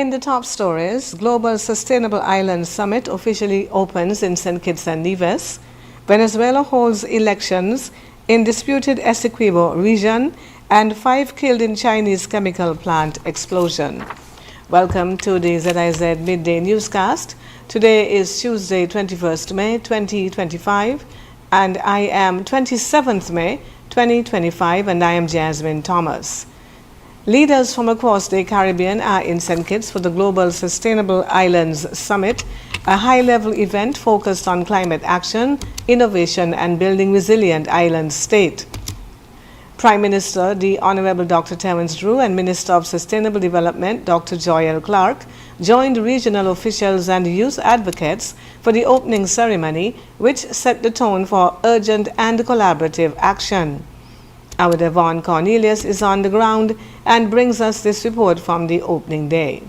In the top stories, Global Sustainable Islands Summit officially opens in St. Kitts and Nevis. Venezuela holds elections in disputed Essequibo region, and 5 killed in Chinese chemical plant explosion. Welcome to the ZIZ Midday newscast. Today is Tuesday, 21st May 2025, and I am 27th May 2025, and I am Jasmine Thomas. Leaders from across the Caribbean are in St. Kitts for the Global Sustainable Islands Summit, a high-level event focused on climate action, innovation, and building resilient island state. Prime Minister, the Honorable Dr. Terence Drew, and Minister of Sustainable Development, Dr. Joyelle Clark, joined regional officials and youth advocates for the opening ceremony, which set the tone for urgent and collaborative action. Our Devon Cornelius is on the ground and brings us this report from the opening day.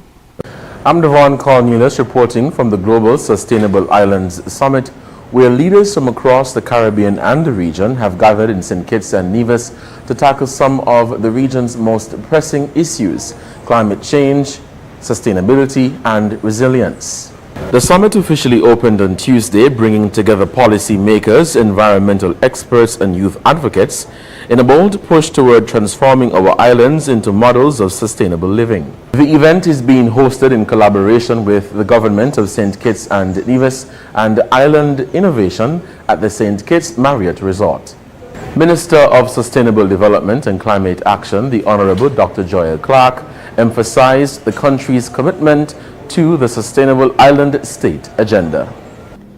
I'm Devon Cornelius reporting from the Global Sustainable Islands Summit, where leaders from across the Caribbean and the region have gathered in St. Kitts and Nevis to tackle some of the region's most pressing issues: climate change, sustainability, and resilience. The summit officially opened on Tuesday, bringing together policy makers, environmental experts, and youth advocates in a bold push toward transforming our islands into models of sustainable living. The event is being hosted in collaboration with the government of St. Kitts and Nevis and Island Innovation at the St. Kitts Marriott Resort. Minister of Sustainable Development and Climate Action, the Honorable Dr. Joyelle Clark, emphasized the country's commitment to the Sustainable Island State agenda.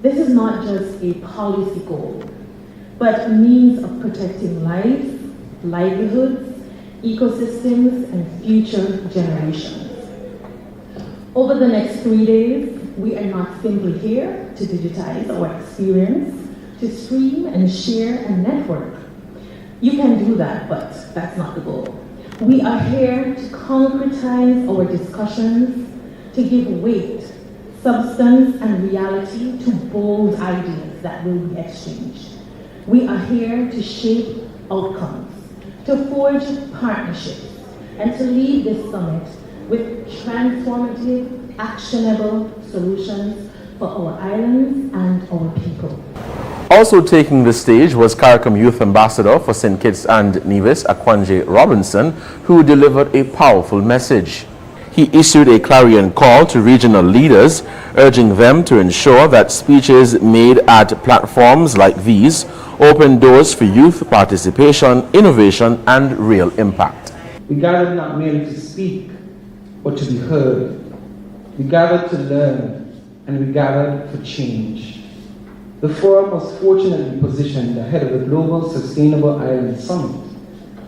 This is not just a policy goal, but a means of protecting lives, livelihoods, ecosystems, and future generations. Over the next 3 days, we are not simply here to digitize our experience, to stream and share and network. You can do that, but that's not the goal. We are here to concretize our discussions, to give weight, substance, and reality to bold ideas that will be exchanged. We are here to shape outcomes, to forge partnerships, and to lead this summit with transformative, actionable solutions for our islands and our people. Also taking the stage was CARICOM Youth Ambassador for St. Kitts and Nevis, Akwanje Robinson, who delivered a powerful message. He issued a clarion call to regional leaders, urging them to ensure that speeches made at platforms like these open doors for youth participation, innovation, and real impact. We gathered not merely to speak, but to be heard. We gathered to learn, and we gathered for change. The forum was fortunately positioned ahead of the Global Sustainable Island Summit,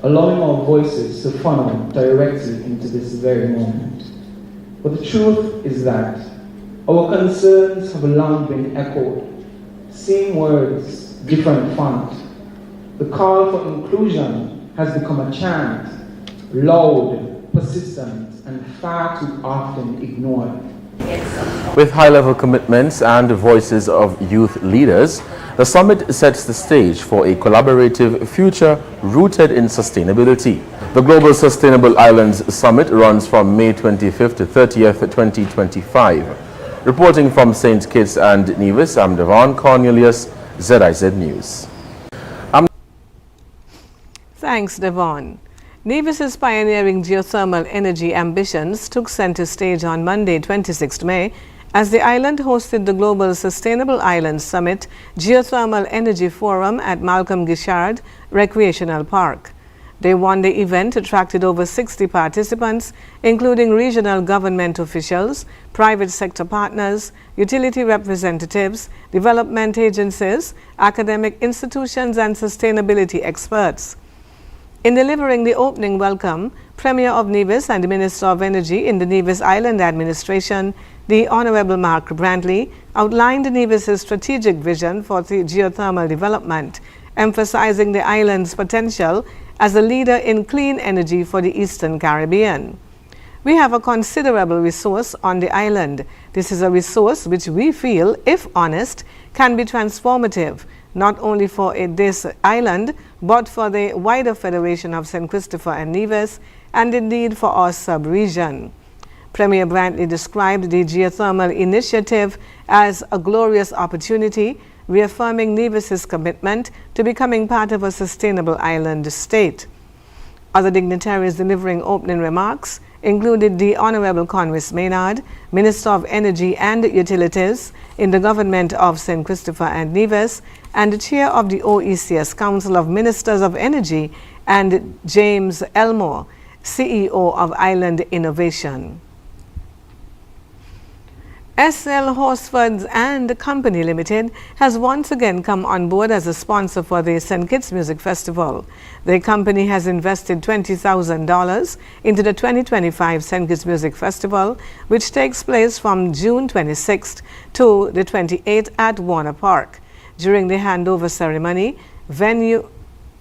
allowing our voices to funnel directly into this very moment. But the truth is that our concerns have long been echoed. Same words, different font. The call for inclusion has become a chant, loud, persistent, and far too often ignored. With high-level commitments and voices of youth leaders, the summit sets the stage for a collaborative future rooted in sustainability. The Global Sustainable Islands Summit runs from May 25th to 30th, 2025. Reporting from St. Kitts and Nevis, I'm Devon Cornelius, ZIZ News. Thanks, Devon. Nevis's pioneering geothermal energy ambitions took center stage on Monday, 26th May, as the island hosted the Global Sustainable Islands Summit Geothermal Energy Forum at Malcolm Gishard Recreational Park. Day one, the event attracted over 60 participants, including regional government officials, private sector partners, utility representatives, development agencies, academic institutions, and sustainability experts. In delivering the opening welcome, Premier of Nevis and Minister of Energy in the Nevis Island Administration, the Honorable Mark Brantley, outlined Nevis's strategic vision for the geothermal development, emphasizing the island's potential as a leader in clean energy for the Eastern Caribbean. We have a considerable resource on the island. This is a resource which we feel, if honest, can be transformative, not only for this island, but for the wider Federation of St. Christopher and Nevis, and indeed for our sub-region. Premier Brantley described the geothermal initiative as a glorious opportunity, reaffirming Nevis's commitment to becoming part of a sustainable island state. Other dignitaries delivering opening remarks included the Honorable Conwys Maynard, Minister of Energy and Utilities in the government of St. Christopher and Nevis, and the chair of the OECS Council of Ministers of Energy, and James Elmore, CEO of Island Innovation. SL Horsfords and Company Limited has once again come on board as a sponsor for the St. Kitts Music Festival. The company has invested $20,000 into the 2025 St. Kitts Music Festival, which takes place from June 26th to the 28th at Warner Park. During the handover ceremony, venue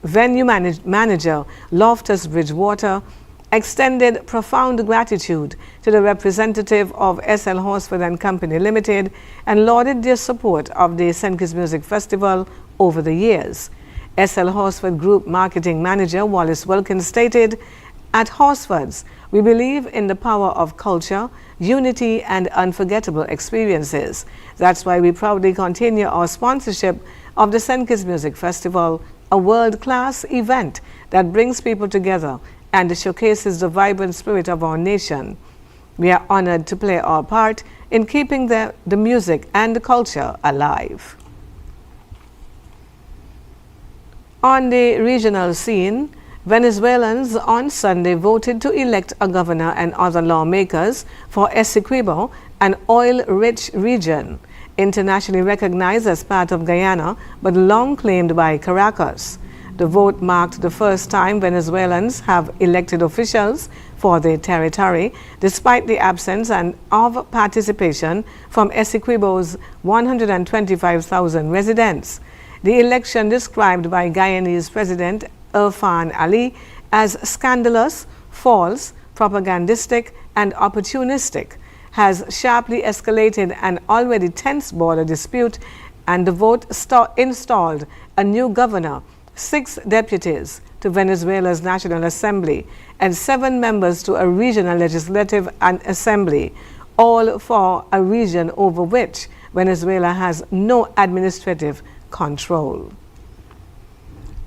manager Loftus Bridgewater extended profound gratitude to the representative of SL Horsford and Company Limited and lauded their support of the St. Kitts Music Festival over the years. SL Horsford Group Marketing Manager Wallace Wilkins stated, "At Horsfords, we believe in the power of culture, unity, and unforgettable experiences. That's why we proudly continue our sponsorship of the St. Kitts Music Festival, a world-class event that brings people together and showcases the vibrant spirit of our nation. We are honored to play our part in keeping the music and the culture alive." On the regional scene, Venezuelans on Sunday voted to elect a governor and other lawmakers for Essequibo, an oil-rich region, internationally recognized as part of Guyana, but long claimed by Caracas. The vote marked the first time Venezuelans have elected officials for their territory, despite the absence of participation from Essequibo's 125,000 residents. The election, described by Guyanese President Irfan Ali as scandalous, false, propagandistic, and opportunistic, has sharply escalated an already tense border dispute, and the vote installed a new governor, 6 deputies to Venezuela's National Assembly, and 7 members to a regional legislative and assembly, all for a region over which Venezuela has no administrative control.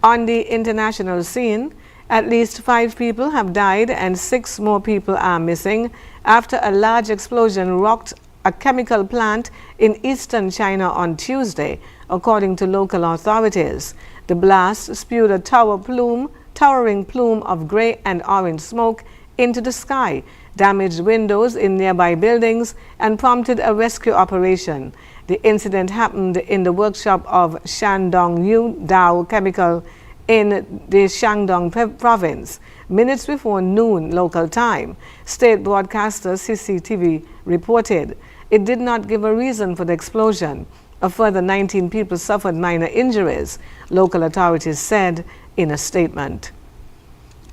On the international scene, at least 5 people have died and 6 more people are missing after a large explosion rocked a chemical plant in eastern China on Tuesday, according to local authorities. The blast spewed a towering plume of gray and orange smoke into the sky, damaged windows in nearby buildings, and prompted a rescue operation. The incident happened in the workshop of Shandong Yudao Chemical in the Shandong province, minutes before noon local time, state broadcaster CCTV reported. It did not give a reason for the explosion. A further 19 people suffered minor injuries, local authorities said in a statement.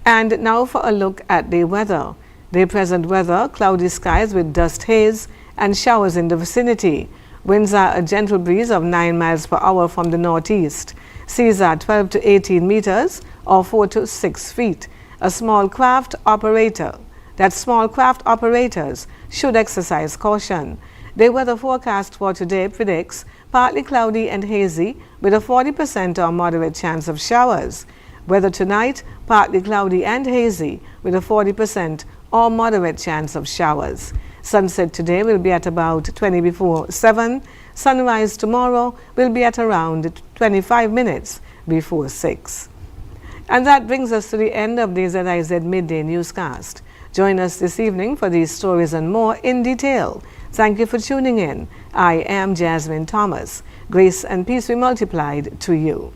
And now for a look at the weather. The present weather: cloudy skies with dust haze and showers in the vicinity. Winds are a gentle breeze of 9 miles per hour from the northeast. Seas are 12 to 18 meters or 4 to 6 feet. Small craft operators should exercise caution. The weather forecast for today predicts partly cloudy and hazy with a 40% or moderate chance of showers. Weather tonight: partly cloudy and hazy with a 40% or moderate chance of showers. Sunset today will be at about 20 before 7. Sunrise tomorrow will be at around 25 minutes before 6. And that brings us to the end of the ZIZ Midday newscast. Join us this evening for these stories and more in detail. Thank you for tuning in. I am Jasmine Thomas. Grace and peace be multiplied to you.